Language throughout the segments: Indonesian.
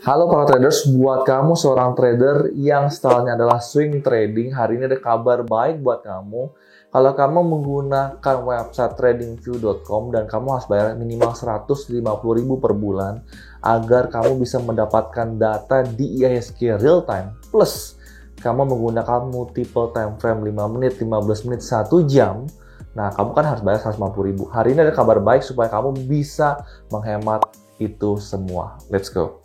Halo para traders, buat kamu seorang trader yang stylenya adalah swing trading, hari ini ada kabar baik buat kamu. Kalau kamu menggunakan website tradingview.com dan kamu harus bayar minimal 150.000 per bulan agar kamu bisa mendapatkan data di IISG real time plus kamu menggunakan multiple time frame 5 menit, 15 menit, 1 jam. Nah, kamu kan harus bayar 150.000. Hari ini ada kabar baik supaya kamu bisa menghemat itu semua. Let's go.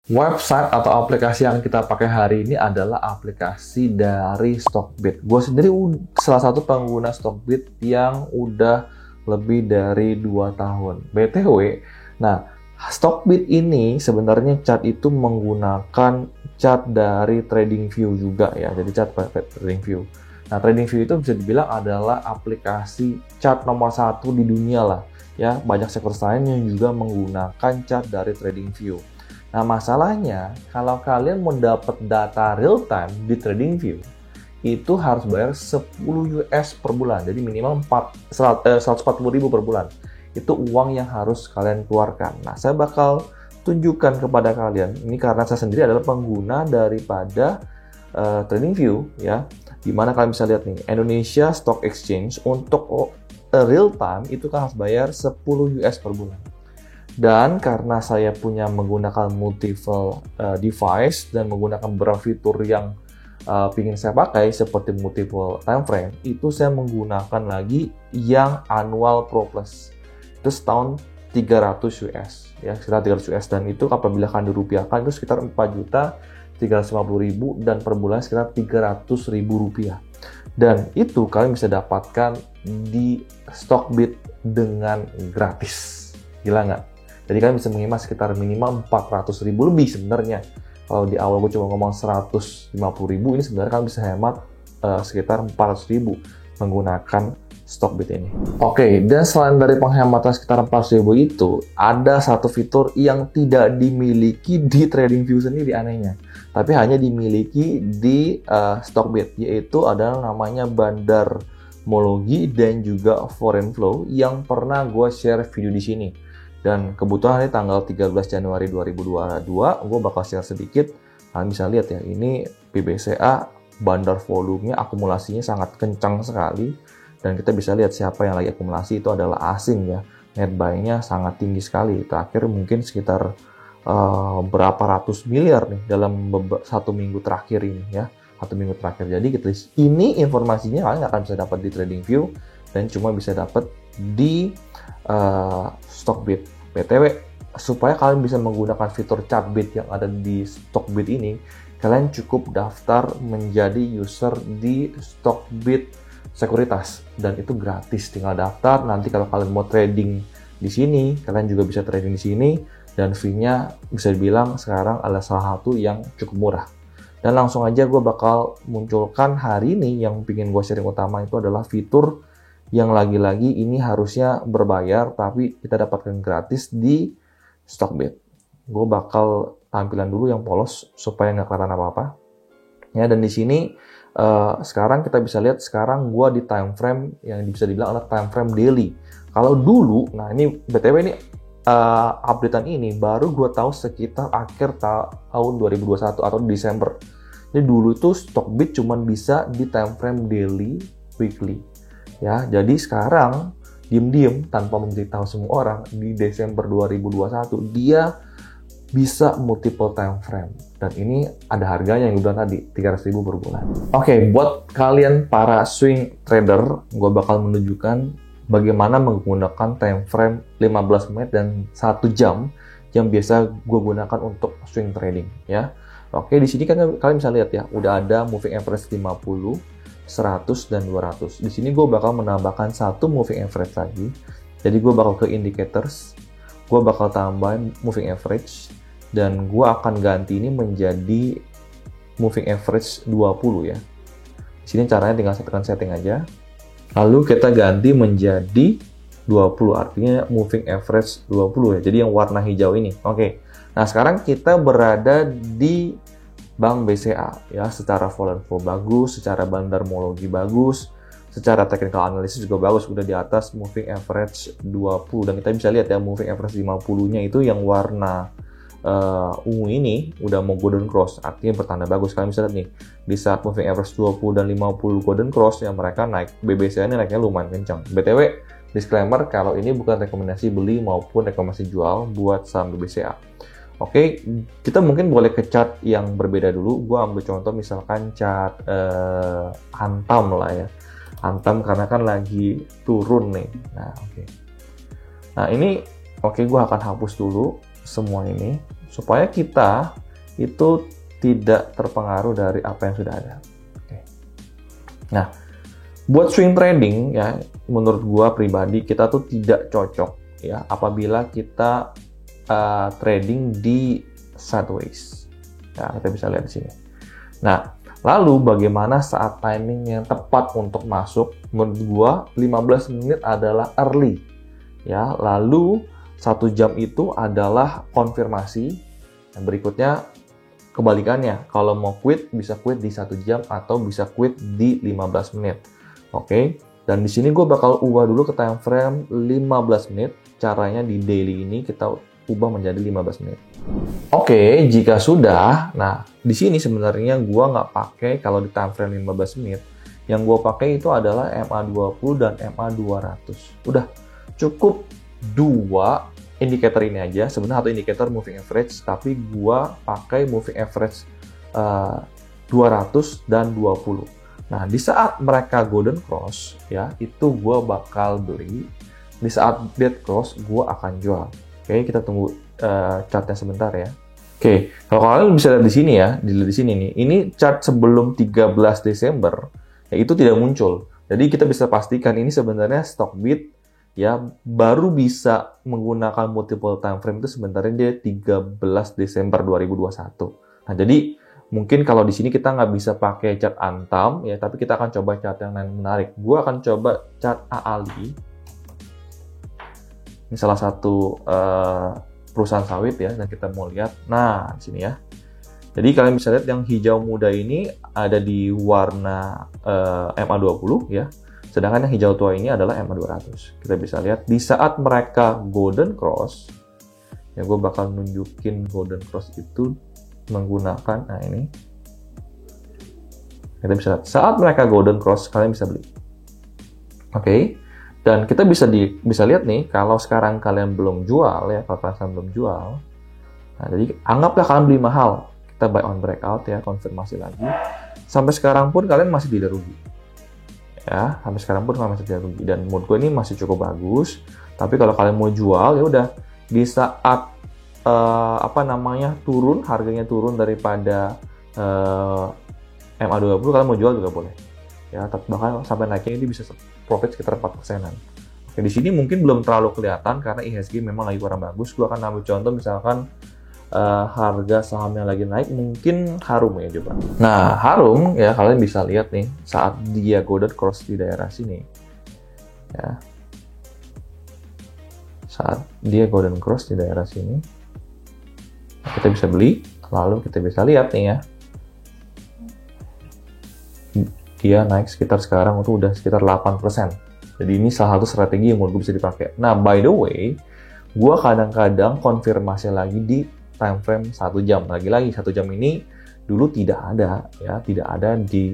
Website atau aplikasi yang kita pakai hari ini adalah aplikasi dari Stockbit. Gue sendiri salah satu pengguna Stockbit yang udah lebih dari 2 tahun. BTW, nah Stockbit ini sebenarnya chart itu menggunakan chart dari TradingView juga ya. Jadi chart TradingView. Nah, TradingView itu bisa dibilang adalah aplikasi chart nomor 1 di dunia lah. Ya, banyak sektor lain yang juga menggunakan chart dari TradingView. Nah, masalahnya kalau kalian mau dapat data real time di TradingView itu harus bayar 10 US per bulan. Jadi minimal 140.000 per bulan. Itu uang yang harus kalian keluarkan. Nah, saya bakal tunjukkan kepada kalian. Ini karena saya sendiri adalah pengguna daripada TradingView ya. Dimana kalian bisa lihat nih, Indonesia Stock Exchange untuk real time itu kan harus bayar 10 US per bulan. Dan karena saya punya menggunakan multiple device dan menggunakan beberapa fitur yang ingin saya pakai seperti multiple time frame, itu saya menggunakan lagi yang annual Pro Plus. Itu setahun 300 US, ya sekitar 300 US, dan itu apabila kalian dirupiahkan itu sekitar 4.350.000 dan per bulan sekitar 300.000 rupiah. Dan itu kalian bisa dapatkan di Stockbit dengan gratis. Gila nggak? Jadi kalian bisa menghemat sekitar minimal 400.000 lebih sebenarnya. Kalau di awal gue cuma ngomong 150.000, ini sebenarnya kalian bisa hemat sekitar 400.000 menggunakan Stockbit ini. Oke, dan selain dari penghematan sekitar 400.000 itu, ada satu fitur yang tidak dimiliki di TradingView sendiri anehnya. Tapi hanya dimiliki di Stockbit, yaitu adalah namanya Bandarmologi dan juga Foreign Flow yang pernah gue share video di sini. Dan kebetulan hari tanggal 13 Januari 2022, gue bakal share sedikit. Kalian bisa lihat ya, ini PBCA, bandar volumenya, akumulasinya sangat kencang sekali. Dan kita bisa lihat siapa yang lagi akumulasi itu adalah asing ya. Net buy-nya sangat tinggi sekali. Terakhir mungkin sekitar berapa ratus miliar nih dalam satu minggu terakhir ini ya. Satu minggu terakhir. Jadi ini informasinya kalian nggak akan bisa dapat di TradingView dan cuma bisa dapat di Stockbit. BTW, supaya kalian bisa menggunakan fitur Chartbit yang ada di Stockbit ini, kalian cukup daftar menjadi user di Stockbit Sekuritas dan itu gratis. Tinggal daftar. Nanti kalau kalian mau trading di sini, kalian juga bisa trading di sini dan fee-nya bisa dibilang sekarang adalah salah satu yang cukup murah. Dan langsung aja gue bakal munculkan hari ini yang bikin gue sharing utama itu adalah fitur yang lagi-lagi ini harusnya berbayar tapi kita dapatkan gratis di Stockbit. Gue bakal tampilan dulu yang polos supaya nggak kelihatan apa-apa. Ya, dan di sini sekarang kita bisa lihat sekarang gue di time frame yang bisa dibilang adalah time frame daily. Kalau dulu, nah ini BTW ini updatean ini baru gue tahu sekitar akhir tahun 2021 atau Desember. Jadi dulu itu Stockbit cuma bisa di time frame daily, weekly. Ya, jadi sekarang diem-diem tanpa memberitahu semua orang di Desember 2021 dia bisa multiple time frame dan ini ada harganya yang udah tadi 300.000 per bulan. Oke, buat kalian para swing trader, gue bakal menunjukkan bagaimana menggunakan time frame 15 menit dan 1 jam yang biasa gue gunakan untuk swing trading ya. Oke, di sini kan kalian bisa lihat ya, udah ada moving average 50, 100 dan 200. Di sini gue bakal menambahkan satu moving average lagi. Jadi gue bakal ke indicators, gue bakal tambahin moving average, dan gue akan ganti ini menjadi moving average 20 ya. Di sini caranya tinggal tekan setting aja. Lalu kita ganti menjadi 20, artinya moving average 20 ya. Jadi yang warna hijau ini. Oke. Nah, sekarang kita berada di Bank BCA ya, secara vol and flow bagus, secara bandarmologi bagus, secara technical analysis juga bagus, udah di atas moving average 20, dan kita bisa lihat ya moving average 50-nya itu yang warna ungu ini udah mau golden cross, artinya bertanda bagus. Kalian bisa lihat nih, di saat moving average 20 dan 50 golden cross ya mereka naik, BBCA ini naiknya lumayan kencang. BTW, disclaimer kalau ini bukan rekomendasi beli maupun rekomendasi jual buat saham BBCA. Oke, kita mungkin boleh ke chart yang berbeda dulu. Gua ambil contoh misalkan chart Antam lah ya. Antam karena kan lagi turun nih. Nah, oke. Nah, ini gue akan hapus dulu semua ini supaya kita itu tidak terpengaruh dari apa yang sudah ada. Oke. Nah, buat swing trading ya, menurut gua pribadi kita tuh tidak cocok ya apabila kita trading di sideways. Ya, kita bisa lihat di sini. Nah, lalu bagaimana saat timing yang tepat untuk masuk? Menurut gua 15 menit adalah early. Ya, lalu 1 jam itu adalah konfirmasi. Yang berikutnya kebalikannya. Kalau mau quit bisa quit di 1 jam atau bisa quit di 15 menit. Oke. Dan di sini gue bakal ubah dulu ke time frame 15 menit. Caranya di daily ini kita ubah menjadi 15 menit. Oke, jika sudah, nah di sini sebenarnya gua nggak pakai kalau di time frame 15 menit. Yang gua pakai itu adalah MA20 dan MA200. Udah cukup 2 indikator ini aja. Sebenarnya satu indikator moving average, tapi gua pakai moving average 200 dan 20. Nah, di saat mereka golden cross ya, itu gua bakal beli. Di saat dead cross, gua akan jual. Oke, kita tunggu chartnya sebentar ya. Oke, kalau kalian bisa lihat di sini ya, dilihat di sini nih. Ini chart sebelum 13 Desember, ya itu tidak muncul. Jadi kita bisa pastikan ini sebenarnya Stockbit ya baru bisa menggunakan multiple time frame itu sebenarnya dia 13 Desember 2021. Nah, jadi mungkin kalau di sini kita nggak bisa pakai chart Antam ya, tapi kita akan coba chart yang lain menarik. Gua akan coba chart AALI. Ini salah satu perusahaan sawit ya, dan kita mau lihat. Nah, di sini ya. Jadi kalian bisa lihat yang hijau muda ini ada di warna MA20 ya. Sedangkan yang hijau tua ini adalah MA200. Kita bisa lihat di saat mereka golden cross, ya gue bakal nunjukin golden cross itu menggunakan, nah ini. Kita bisa lihat saat mereka golden cross, kalian bisa beli. Oke. Dan kita bisa lihat nih, kalau sekarang kalian belum jual ya, kalau kalian belum jual, nah jadi anggaplah kalian beli mahal, kita buy on breakout ya, konfirmasi lagi. Sampai sekarang pun kalian masih tidak rugi, ya, sampai sekarang pun kalian masih tidak rugi. Dan menurut gue ini masih cukup bagus. Tapi kalau kalian mau jual ya udah, di saat turun, harganya turun daripada MA20, kalian mau jual juga boleh. Ya, bahkan sampai naiknya ini bisa profit sekitar 4%-an. Oke, di sini mungkin belum terlalu kelihatan karena IHSG memang lagi kurang bagus. Gua akan ambil contoh misalkan harga sahamnya lagi naik, mungkin Harum ya coba. Nah, Harum ya kalian bisa lihat nih saat dia golden cross di daerah sini. Ya. Saat dia golden cross di daerah sini, kita bisa beli, lalu kita bisa lihat nih ya. Dia naik sekitar sekarang itu udah sekitar 8%. Jadi ini salah satu strategi yang menurut gue bisa dipakai. Nah, by the way, gue kadang-kadang konfirmasi lagi di time frame 1 jam. Lagi-lagi 1 jam ini dulu tidak ada ya, tidak ada di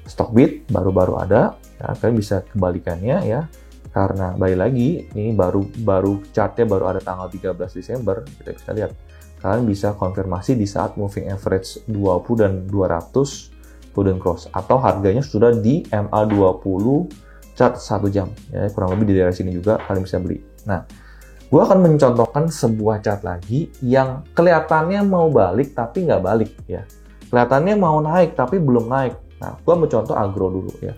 Stockbit, baru-baru ada. Ya, kalian bisa kebalikannya ya. Karena balik lagi, ini baru chartnya baru ada tanggal 13 Desember, kita bisa lihat. Kalian bisa konfirmasi di saat moving average 20 dan 200 golden cross, atau harganya sudah di MA20 chart 1 jam ya, kurang lebih di daerah sini juga kalian bisa beli. Nah, gue akan mencontohkan sebuah chart lagi yang kelihatannya mau balik tapi nggak balik ya, kelihatannya mau naik tapi belum naik. Nah, gue mencontoh agro dulu ya.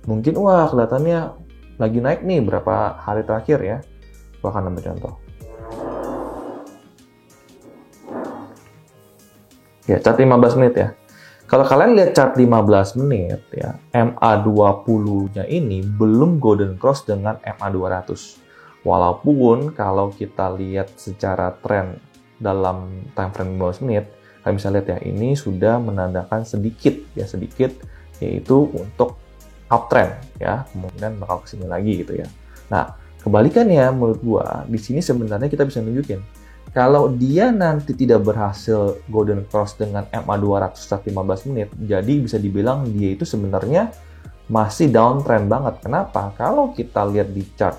Mungkin wah kelihatannya lagi naik nih berapa hari terakhir ya, gue akan ambil contoh ya chart 15 menit ya. Kalau kalian lihat chart 15 menit ya, MA20-nya ini belum golden cross dengan MA200. Walaupun kalau kita lihat secara tren dalam time frame 15 menit, kalian bisa lihat ya, ini sudah menandakan sedikit, yaitu untuk uptrend ya, kemungkinan bakal kesini lagi gitu ya. Nah, kebalikannya menurut gua, di sini sebenarnya kita bisa nunjukin kalau dia nanti tidak berhasil golden cross dengan MA200 saat 15 menit, jadi bisa dibilang dia itu sebenarnya masih downtrend banget. Kenapa? Kalau kita lihat di chart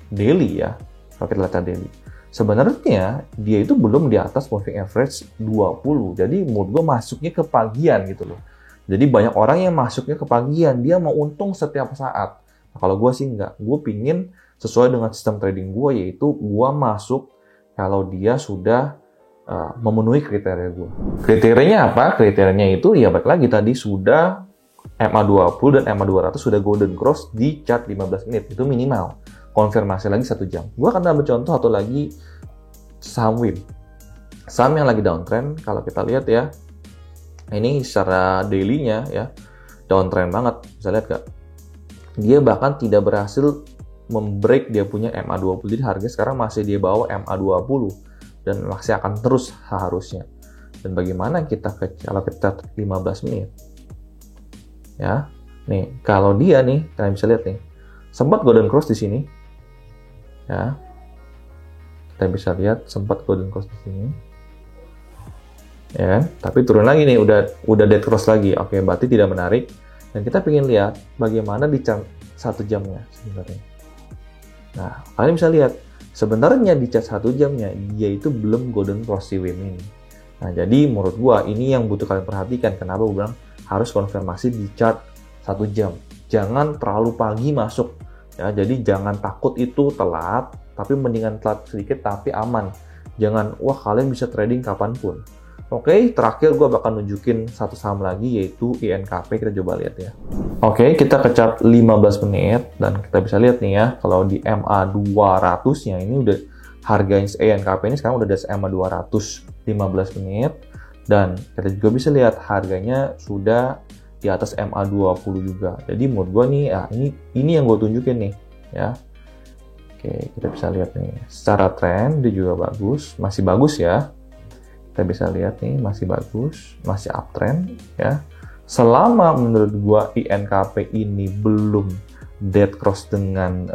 daily ya, kalau kita lihat chart daily, sebenarnya dia itu belum di atas moving average 20. Jadi menurut gue masuknya ke pagian gitu loh. Jadi banyak orang yang masuknya ke pagian, dia mau untung setiap saat. Nah, kalau gue sih enggak, gue pingin sesuai dengan sistem trading gue, yaitu gue masuk kalau dia sudah memenuhi kriteria gue. Kriterianya apa? Kriterianya itu ya balik lagi tadi, sudah MA20 dan MA200 sudah golden cross di chart 15 menit. Itu minimal. Konfirmasi lagi 1 jam. Gue akan ambil contoh atau lagi saham WIM. Saham yang lagi downtrend, kalau kita lihat ya, ini secara daily-nya ya, downtrend banget. Bisa lihat gak? Dia bahkan tidak berhasil membreak dia punya MA20, jadi harga sekarang masih di bawah MA20 dan masih akan terus seharusnya. Dan bagaimana kita kalau kita 15 menit ya, nih kalau dia nih, kalian bisa lihat nih, sempat golden cross di sini ya, kita bisa lihat sempat golden cross di sini ya kan? Tapi turun lagi nih, udah dead cross lagi. Oke, berarti tidak menarik, dan kita ingin lihat bagaimana di chart 1 jamnya sebenarnya. Nah, kalian bisa lihat, sebenarnya di chart 1 jamnya, dia itu belum golden cross di WIM ini. Nah, jadi menurut gua, ini yang butuh kalian perhatikan. Kenapa gua bilang harus konfirmasi di chart 1 jam. Jangan terlalu pagi masuk. Ya, jadi jangan takut itu telat, tapi mendingan telat sedikit tapi aman. Jangan, wah kalian bisa trading kapanpun. Oke, terakhir gue bakal nunjukin satu saham lagi, yaitu INKP. Kita coba lihat ya. Oke, kita ke chart 15 menit, dan kita bisa lihat nih ya, kalau di MA200-nya ini udah harganya INKP ini sekarang udah di MA200 15 menit, dan kita juga bisa lihat harganya sudah di atas MA20 juga. Jadi menurut gue nih, ya ini yang gue tunjukin nih ya. Oke, kita bisa lihat nih, secara tren dia juga bagus, masih bagus ya. Kita bisa lihat nih, masih bagus, masih uptrend ya. Selama menurut gua INKP ini belum dead cross dengan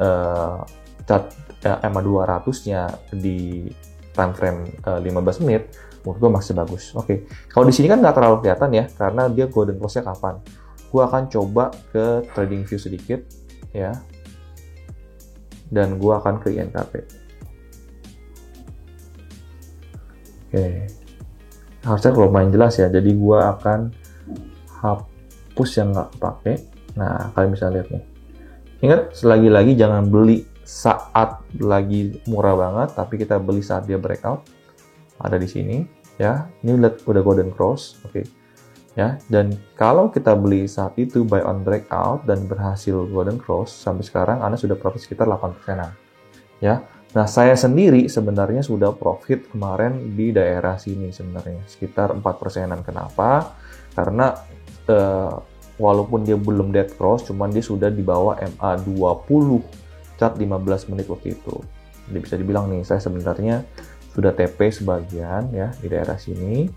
chart MA200-nya di time frame 15 menit, menurut gua masih bagus. Oke, kalau di sini kan nggak terlalu kelihatan ya, karena dia golden cross-nya kapan. Gua akan coba ke trading view sedikit ya, dan gua akan ke INKP. Oke. Harusnya lumayan jelas ya, jadi gua akan hapus yang nggak pakai. Nah, kalian bisa lihat nih. Ingat, lagi-lagi jangan beli saat lagi murah banget, tapi kita beli saat dia breakout. Ada di sini ya. Ini udah golden cross, oke. Ya, dan kalau kita beli saat itu buy on breakout dan berhasil golden cross, sampai sekarang Anda sudah profit sekitar 8%-an. Ya. Nah, saya sendiri sebenarnya sudah profit kemarin di daerah sini sebenarnya, sekitar 4%-an. Kenapa? Karena walaupun dia belum dead cross, cuman dia sudah di bawah MA20 chart 15 menit waktu itu. Jadi bisa dibilang nih, saya sebenarnya sudah TP sebagian ya di daerah sini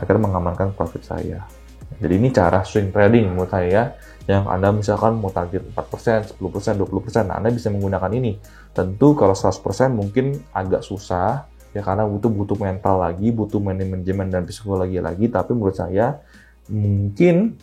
agar mengamankan profit saya. Jadi ini cara swing trading menurut saya, yang Anda misalkan mau target 4%, 10%, 20%, Anda bisa menggunakan ini. Tentu kalau 100% mungkin agak susah, ya karena butuh mental lagi, butuh manajemen dan psikologi lagi, tapi menurut saya mungkin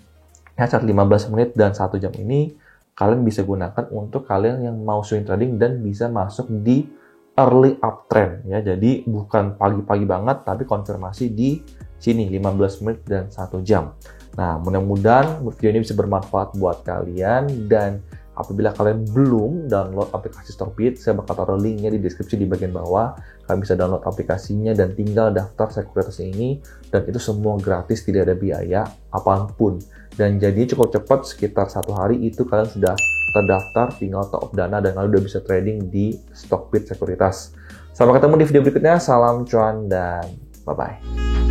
ya chart 15 menit dan 1 jam ini kalian bisa gunakan untuk kalian yang mau swing trading dan bisa masuk di early uptrend ya. Jadi bukan pagi-pagi banget, tapi konfirmasi di sini 15 menit dan 1 jam. Nah, mudah-mudahan video ini bisa bermanfaat buat kalian, dan apabila kalian belum download aplikasi Stockbit, saya bakal taruh linknya di deskripsi di bagian bawah. Kalian bisa download aplikasinya dan tinggal daftar sekuritas ini, dan itu semua gratis, tidak ada biaya apapun. Dan jadinya cukup cepat, sekitar 1 hari itu kalian sudah terdaftar, tinggal top up dana, dan kalian udah bisa trading di Stockbit sekuritas. Sampai ketemu di video berikutnya, salam cuan dan bye-bye.